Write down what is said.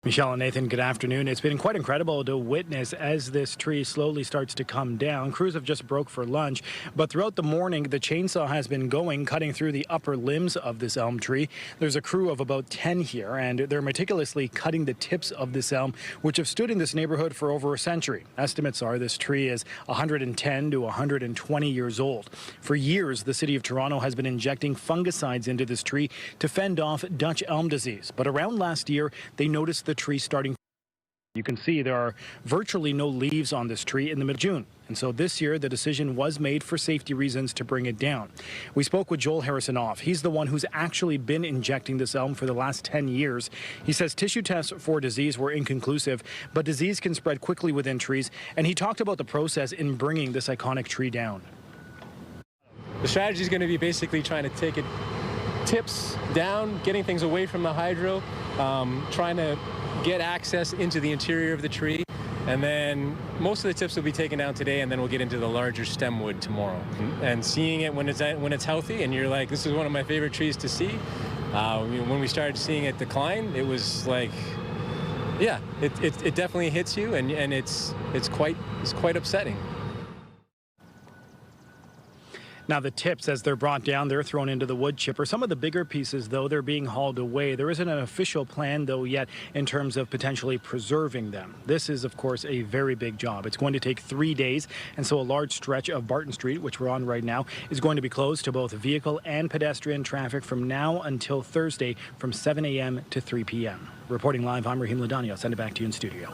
Michelle and Nathan, good afternoon. It's been quite incredible to witness as this tree slowly starts to come down. Crews have just broke for lunch, but throughout the morning, the chainsaw has been going, cutting through the upper limbs of this elm tree. There's a crew of about 10 here, and they're meticulously cutting the tips of this elm, which have stood in this neighborhood for over a century. Estimates are this tree is 110 to 120 years old. For years, the city of Toronto has been injecting fungicides into this tree to fend off Dutch elm disease. But around last year, they noticed the tree starting. You can see there are virtually no leaves on this tree in the mid-June. And so this year, the decision was made for safety reasons to bring it down. We spoke with Joel Harrison-Off. He's the one who's actually been injecting this elm for the last 10 years. He says tissue tests for disease were inconclusive, but disease can spread quickly within trees. And he talked about the process in bringing this iconic tree down. The strategy is going to be basically trying to take it tips down, getting things away from the hydro, trying to get access into the interior of the tree, and then most of the tips will be taken down today, and then we'll get into the larger stem wood tomorrow. And seeing it when it's healthy, and you're like, this is one of my favorite trees to see. When we started seeing it decline, it was like, yeah, it definitely hits you, and it's quite upsetting. Now, the tips, as they're brought down, they're thrown into the wood chipper. Some of the bigger pieces, though, they're being hauled away. There isn't an official plan, though, yet in terms of potentially preserving them. This is, of course, a very big job. It's going to take 3 days, and so a large stretch of Barton Street, which we're on right now, is going to be closed to both vehicle and pedestrian traffic from now until Thursday from 7 a.m. to 3 p.m. Reporting live, I'm Rahim Ladhani. I'll send it back to you in studio.